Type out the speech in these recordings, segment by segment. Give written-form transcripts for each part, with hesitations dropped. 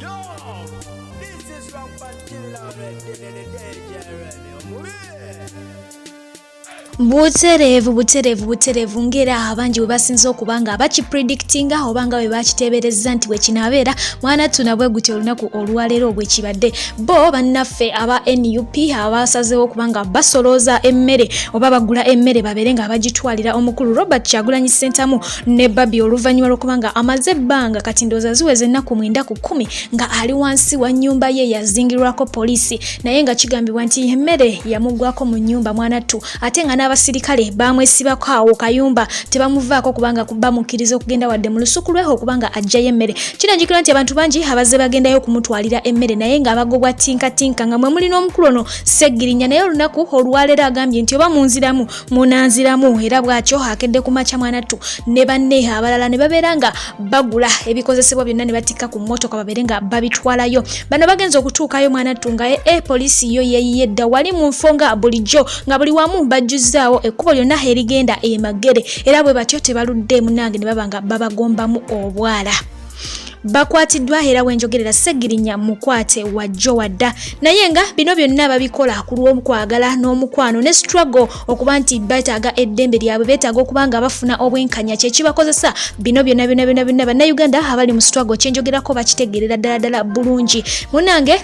This is Rock Until already in the danger already. Buterevu ngera abanji we basinze okubanga abakipredictinga obanga we bakitebereza nti we kinabeera mwana tunabwe gutyo olunaku olwalero obwe kibadde bo bannaffe aba NUP abasazeewo okubanga basoloza emmere oba bagula emmere baberenga abagitwalira omukulu Robert Kyagulanyi Ssentamu ne Babi oluvannyuma lw'okubanga amaze ebbanga kati ndowooza ziweze ennaku 9 ku 10 nga ali wansi wa nnyumba ye yazingirwako poliisi naye nga kigambibwa nti emmere yamugwako mu nnyumba mwana tu ate nga n'abasirikale bamwesibako awo kayumba tebamuvaako kubanga bamukiriza okugenda wadde mu lusuku lweho okubanga ajjayo emmere kinajjukirwa nti abantu bangi abazze bagendayo okumutwalira emmere naye nga abagobwa tinkatinka nga mwe mulina omukulu ono Seggirinya naye olunaku olwaleero agambye nti oba munziramu munanziramu era bw'atyo akedde ku makya mwana tu ne banne abalala ne babeera nga bagula ebikozesebwa byonna ne batikka ku mmotoka babeere nga babitwalayo bano bagenza okutuukayo mwana tu nga poliisi yo yeeyiye dda wali mu nfonga bulijjo nga buli wamu bajjuzaawo ekkubo lyonna erigenda Magere era bwe batyo tebaludde munange ne babanga babagombamu obwala bakwatiddwa era wenjogerera Seggirinya mukwate wajjo wadda naye nga bino byonna babikola ku lw'okwagala n'omukwano ne struggle okuba nti betaaga eddembe lyabwe betaaga okubanga bafuna obwenkanya kye kibakozesa bino byonna bannayuganda abali mu struggle kyenjogerako bakitegerera ddala bulungi munange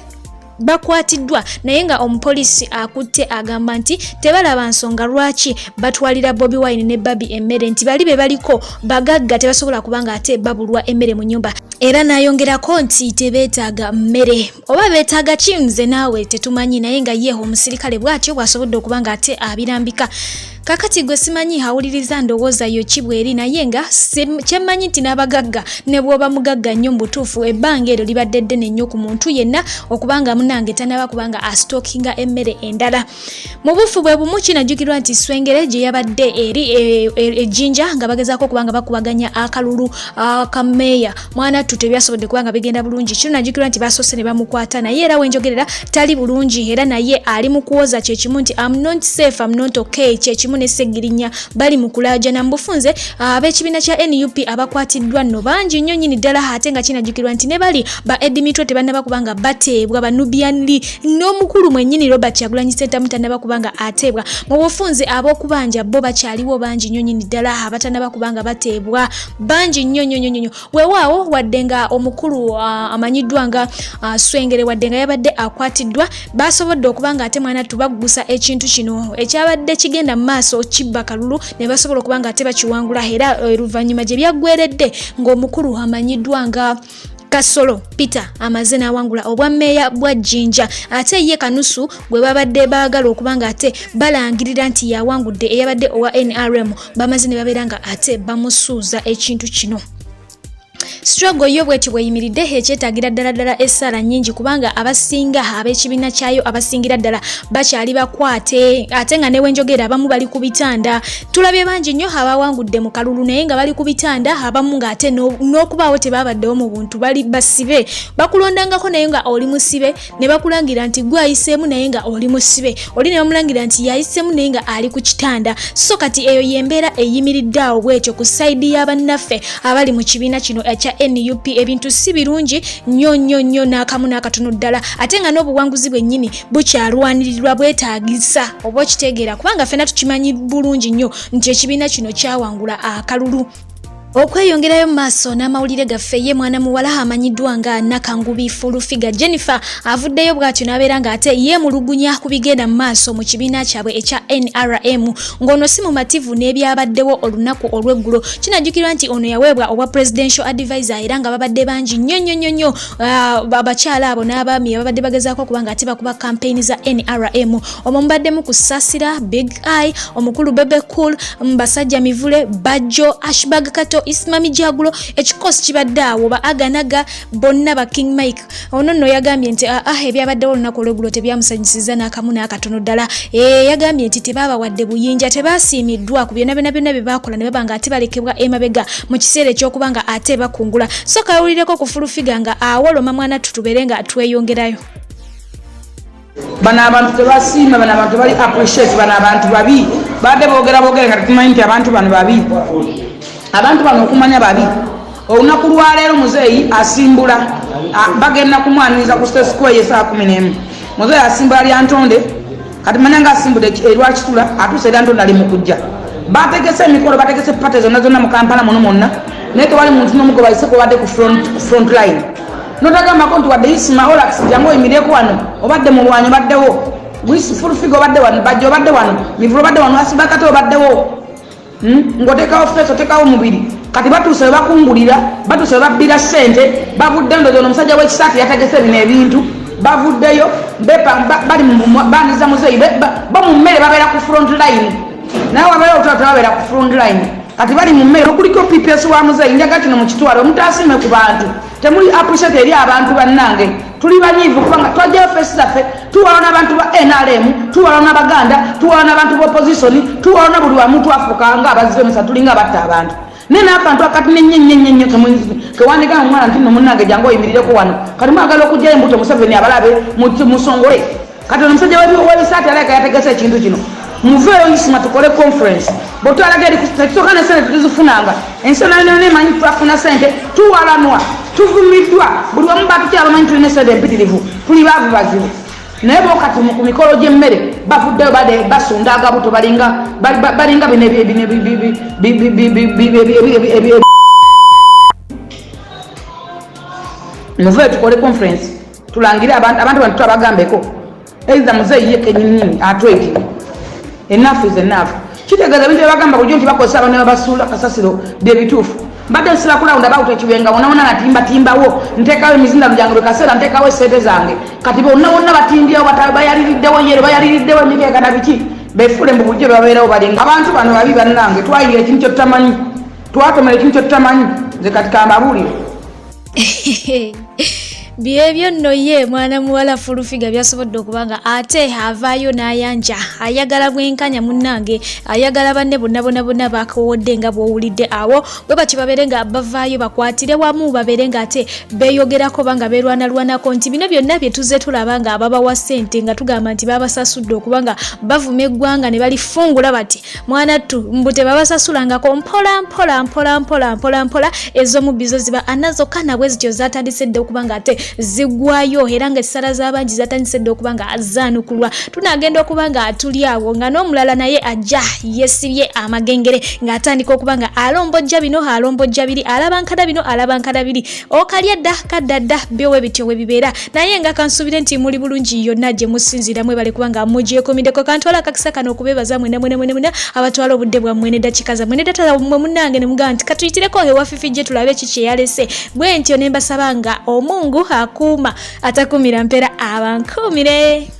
bakwatiddwa naye nga omupoliisi akutte agamba nti tebalaba nsonga lwaki batwalira Bobi Wine ne Babi emmere nti bali be baliko bagagga tebasobola kubanga ate babulwa emmere mu nyumba era nayongerako nti tebeetaaga mmere oba beetaaga kinze naawe tetumanyi naye nga ye omusirikale bw'atyo bw'asobodde okubanga ate abirambika kakati gwe simanyi awuliriza ndowooza yo kibweri naye nga kyemmanyi nti n'abagagga ne bw'oba mugagga nnyo mu butuufu ebbanga eryo libadde ddene nnyo ku muntu yenna okubanga munange tanaba kubanga astookinga emmere endala mu bufu bwe bumu kinajjukirwa nti Swengere gye yabadde eri ejjinja nga bagezaako okubanga bakubaganya akalulu akameeya mwana tu tebyasobodde kubanga bigenda bulungi kino najjukirwa nti basoose ne bamukwata naye era wenjogerera tali bulungi era naye ali mu kuwoza kye kimu nti I'm not safe, I'm not okay kye kimu ne Seggirinya bali mu kulaajana mu bufunze ab'ekibiina kya NUP abakwatiddwa nno bangi nnyo nnyini ddala ate nga kinajjukirwa nti ne bali ba Eddie Mitwe tebannaba kubanga bateebwa ba Nubian Lee n'omukulu mwennyini Robert Kyagulanyi Ssentamu tannaba kubanga ateebwa mu bufunze ab'okubanja bo bakyaliwo bangi nnyo nnyini ddala abatannaba kubanga bateebwa bangi nnyo weewaawo wadde nga omukulu amanyiddwa nga Swengere wadde nga yabadde akwatiddwa basobodde okubanga ate mwana tubagusa ekintu kino ekyabadde kigenda mu maaso kibba kalulu ne basobola okubanga ate bakiwangula era oluvannyuma gye byaggweredde ng'omukulu amanyiddwa nga Kasolo Peter amaze n'awangula obwa mmeeya bwa Jinja ate ye Kanusu gwe babadde baagala okubanga ate balangirira nti yawangudde eyabadde owa NRM bamaze ne babeera nga ate bamusuuza ekintu kino struggle yo bweti bweyimiridde ekyetaagira ddala essala nnyingi kubanga abasinga ab'ekibiina kyayo abasingira ddala bakyali bakwate ate nga ne wenjogera abamu bali ku bitanda tulabye bangi nnyo abawangudde mu kalulu naye nga bali ku bitanda abamu ng'ate n'okubaawo tebabaddewo mu buntu bali basibe bakulondangako naye nga oli musibe ne bakulangira nti gwe ayiseemu naye nga oli musibe oli ne bamulangira nti yayiseemu naye nga ali ku kitanda so kati eyo yembeera eyimiridde awo bwetyo ku sayidi y'abannaffe abali mu kibiina kino ekya NUP ebintu si birungi nnyo n'akamu n'akatono ddala ate nga n'obuwanguzi bwennyini bukyalwanirirwa bwetaagisa oba okitegeera kubanga ffenna tukimanyi bulungi nnyo nti ekibiina kino kyawangula akalulu okweyongerayo mu maaso n'amawulire gaffe ye mwana muwala amanyiddwa nga Nakangubi Fulufiga Jennifer avuddeyo bw'atyo n'abeera nga ate yeemulugunya ku bigenda mu maaso mu kibiina kyabwe ekya NRM ng'ono si mumativu n'ebyabaddewo olunaku olw'eggulo kinajjukirwa nti ono yaweebwa obwa presidential advisor era nga babadde bangi nnyo abakyala abo n'abaami ababadde bagezaako okubanga ate bakuba campaign za NRM omwo mubaddemu ku Sasira Big Eye omukulu Bebe Cool Mbasajja Mivule Bajjo Ashbag Kato Ismami Jagulo ekikosi kibadde awo ba Aganaga bonna ba King Mike ono nno yagambye nti ebyabaddewo olunaku olw'eggulo tebyamusanyusiza n'akamu n'akatono ddala yagambye nti tebaba wadde buyinja tebasiimiddwa ku byonna bye baakola ne baba nga ate balekebwa emabega mu kiseera eky'okubanga ate bakungula so kawulireko ku Fulufiga nga awoloma mwana tutubeere nga tweyongerayo bana abantu tebasiima bana abantu bali appreciate bana abantu babi badde boogera nga tumanyi nti abantu bano babi abantu bano okumanya babi olunaku lwaleero muzeeyi asimbula bagenda kumwaniriza ku State Square yesaa 11 muzeeyi asimbula Lyantonde kati manya nga asimbudde erwakitula atuuse Lyantonde ali mu kujja bategese emikolo bategese pate zonna zonna mu Kampala muno mwonna naye tewali muntu n'omu gwe bayise kubadde ku front line notagambako nti wadde Isima Olax jangu oyimireko wano obadde mu lwanyi obaddewo full figure obadde wano bajja obadde wano mivulu obadde wano asibakate obaddewo ng'oteekawo feesi oteekawo mubiri kati batuuse we bakungulira batuuse we babbira ssente bavudde ndozo omusajja w'ekisaati yategese bino ebintu bavuddeyo bali bandiza muzeeyi bo mu mmere babeera ku front line naye wabeera otata babeera ku front line kati bali mu mmere okuliko PPS wa muzeeyi njaga kino mu kitwalo omuntu asiime ku bantu temuli appreciate eri abantu bannange tuli banyiivu kubanga twajjayo feesi zaffe tuwalana abantu ba NRM tuwalana Baganda tuwalana abantu b'opposition tuwalana buli wamu twafuuka nga abaziremesa tulinga batta abantu nena akantu akati nenyenyenyenyo kewandika omwana nti no munnange jangu oyimirireko wano kati mwagala okujjayo embuto Museveni abalabe musongole kati omusajja w'ebisaati aleka yategese ekintu kino muveeyo Isima tukole conference bwetwalaga eri tekisooka ne sente tuzifunanga ensonga nemanyi twafuna sente tuwalanwa tuvumiddwa buli wamu batukyalamanyi tulina sente empitirivu tuli baavu bazibu naye bookati ku mikolo gy'emmere bavuddeyo bade basunda agabuto balinga muveeyo tukole conference tulangire abantu bantu twabagambeko either muzeeyi ye kenyini atweke enough is enough kitegeeza bintu byebagamba bulijjo nti bakozesa abantu babasuula kasasiro bye bituufu mbadde nsira kulawunda bawuta ekibenga wona natimbatimbawo nteekawo emizindaalo gyange bwe kaseera nteekawo esente zange kati bonna bonna batimbyewo bayaliriddewo yero bayaliriddewo emikeeka na biki befuule mu bulijjo bebabeerawo balinga abantu bano babi bannange twayira ekintu kye tutamanyi twatomera ekintu kye tutamanyi nze kati kambabuulire byebyo nno ye mwana muwala fulufiga byasobodde okubanga ate avaayo n'ayanja ayagala bwenkanya munnange ayagala banne bonna bakowodde nga bw'owulidde awo bwe batyo babeere nga bavaayo bakwatire wamu babeere nga ate beeyogerako banga beerwanalwanako nti bino byonna bye tuzze tulaba nga ababawa ssente nga tugamba nti babasasudde okubanga bavuma eggwanga ne balifungula bati mwanattu mbu tebabasasulangako mpola ez'omubbi zo ziba anazokka nabwe zityo zatandise dde okubanga ate zigwayo era nga essala z'abangi zatandise dde okuba nga azaanukulwa tunagenda okuba nga atuli awo nga n'omulala naye ajja yesibye amagengere ng'atandika okuba nga alombojja bino alombojja biri alabankada bino alabankada biri okalya dda kaddadda byowe bityo we bibeera naye nga kansuubire nti muli bulungi yonna gye musinziira mwebale kuba nga mugyekomindeko kantwala kakisa kano okubeebaza mwena abatwala obudde bwammwe n'eddakiika zammwe n'eddatala mmwe munnange ne mugamba nti katuyitireko ewafifi gye tulabe ki kye yalese bwe ntyo ne mbasaba nga omungu akuuma atakumira mpera abankumire.